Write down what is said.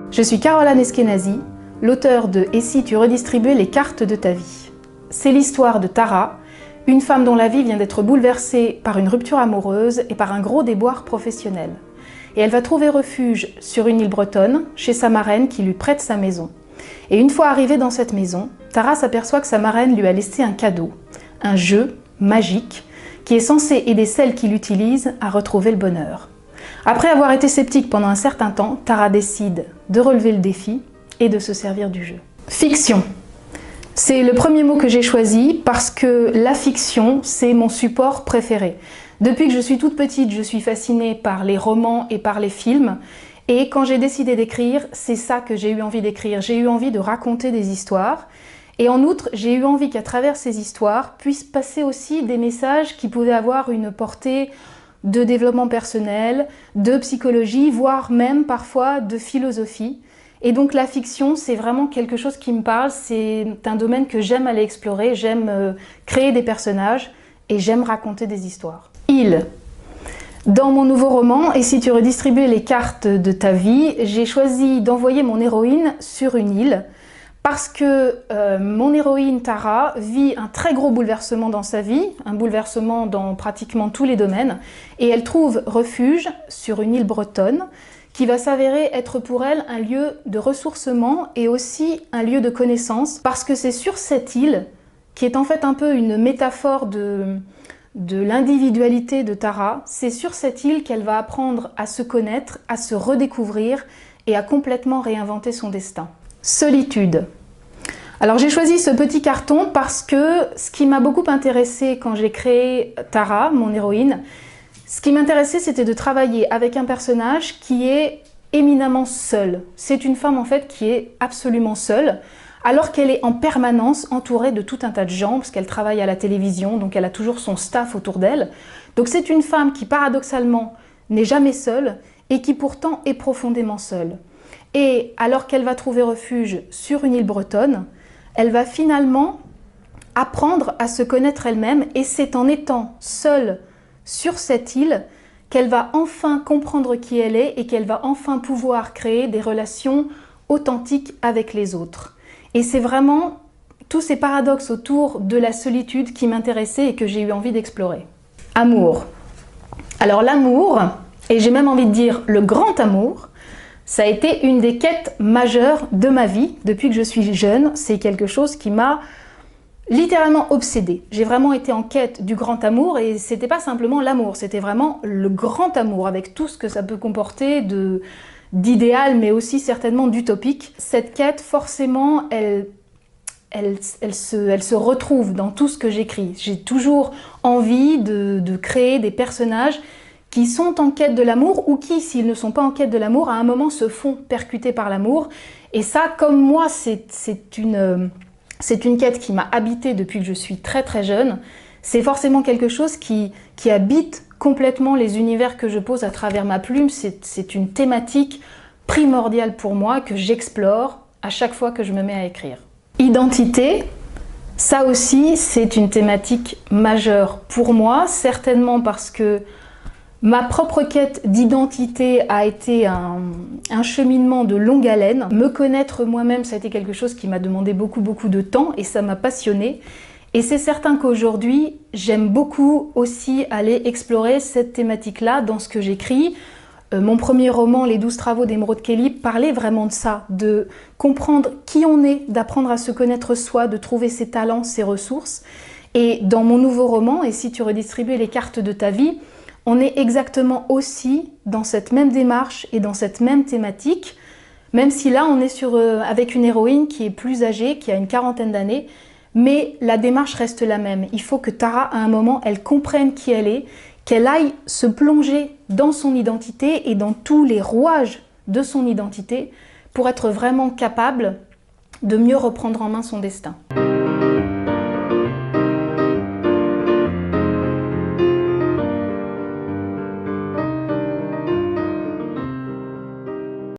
Je suis Caroline Eskenazi, l'auteure de « Et si tu redistribuais les cartes de ta vie ». C'est l'histoire de Tara, une femme dont la vie vient d'être bouleversée par une rupture amoureuse et par un gros déboire professionnel. Et elle va trouver refuge sur une île bretonne, chez sa marraine qui lui prête sa maison. Et une fois arrivée dans cette maison, Tara s'aperçoit que sa marraine lui a laissé un cadeau, un jeu magique qui est censé aider celle qui l'utilise à retrouver le bonheur. Après avoir été sceptique pendant un certain temps, Tara décide de relever le défi et de se servir du jeu. Fiction. C'est le premier mot que j'ai choisi parce que la fiction, c'est mon support préféré. Depuis que je suis toute petite, je suis fascinée par les romans et par les films. Et quand j'ai décidé d'écrire, c'est ça que j'ai eu envie d'écrire. J'ai eu envie de raconter des histoires. Et en outre, j'ai eu envie qu'à travers ces histoires puissent passer aussi des messages qui pouvaient avoir une portée de développement personnel, de psychologie, voire même parfois de philosophie. Et donc la fiction, c'est vraiment quelque chose qui me parle, c'est un domaine que j'aime aller explorer, j'aime créer des personnages et j'aime raconter des histoires. Île. Dans mon nouveau roman, Et si tu redistribuais les cartes de ta vie, j'ai choisi d'envoyer mon héroïne sur une île parce que mon héroïne Tara vit un très gros bouleversement dans sa vie, un bouleversement dans pratiquement tous les domaines, et elle trouve refuge sur une île bretonne qui va s'avérer être pour elle un lieu de ressourcement et aussi un lieu de connaissance, parce que c'est sur cette île, qui est en fait un peu une métaphore de l'individualité de Tara, c'est sur cette île qu'elle va apprendre à se connaître, à se redécouvrir et à complètement réinventer son destin. Solitude. Alors j'ai choisi ce petit carton parce que ce qui m'a beaucoup intéressée quand j'ai créé Tara, mon héroïne, ce qui m'intéressait, c'était de travailler avec un personnage qui est éminemment seul. C'est une femme en fait qui est absolument seule, alors qu'elle est en permanence entourée de tout un tas de gens, parce qu'elle travaille à la télévision, donc elle a toujours son staff autour d'elle. Donc c'est une femme qui paradoxalement n'est jamais seule et qui pourtant est profondément seule. Et alors qu'elle va trouver refuge sur une île bretonne, elle va finalement apprendre à se connaître elle-même, et c'est en étant seule sur cette île qu'elle va enfin comprendre qui elle est et qu'elle va enfin pouvoir créer des relations authentiques avec les autres. Et c'est vraiment tous ces paradoxes autour de la solitude qui m'intéressaient et que j'ai eu envie d'explorer. Amour. Alors l'amour, et j'ai même envie de dire le grand amour, ça a été une des quêtes majeures de ma vie depuis que je suis jeune. C'est quelque chose qui m'a littéralement obsédée. J'ai vraiment été en quête du grand amour, et c'était pas simplement l'amour, c'était vraiment le grand amour avec tout ce que ça peut comporter d'idéal, mais aussi certainement d'utopique. Cette quête, forcément, elle se retrouve dans tout ce que j'écris. J'ai toujours envie de créer des personnages qui sont en quête de l'amour, ou qui, s'ils ne sont pas en quête de l'amour, à un moment se font percuter par l'amour. Et ça, comme moi, c'est une quête qui m'a habitée depuis que je suis très très jeune. C'est forcément quelque chose qui habite complètement les univers que je pose à travers ma plume. C'est une thématique primordiale pour moi que j'explore à chaque fois que je me mets à écrire. Identité, ça aussi c'est une thématique majeure pour moi, certainement parce que ma propre quête d'identité a été un cheminement de longue haleine. Me connaître moi-même, ça a été quelque chose qui m'a demandé beaucoup de temps, et ça m'a passionnée. Et c'est certain qu'aujourd'hui, j'aime beaucoup aussi aller explorer cette thématique-là dans ce que j'écris. Mon premier roman, Les 12 travaux d'Émeraude Kelly, parlait vraiment de ça, de comprendre qui on est, d'apprendre à se connaître soi, de trouver ses talents, ses ressources. Et dans mon nouveau roman, Et si tu redistribuais les cartes de ta vie, on est exactement aussi dans cette même démarche et dans cette même thématique, même si là on est avec une héroïne qui est plus âgée, qui a une quarantaine d'années, mais la démarche reste la même. Il faut que Tara, à un moment, elle comprenne qui elle est, qu'elle aille se plonger dans son identité et dans tous les rouages de son identité pour être vraiment capable de mieux reprendre en main son destin.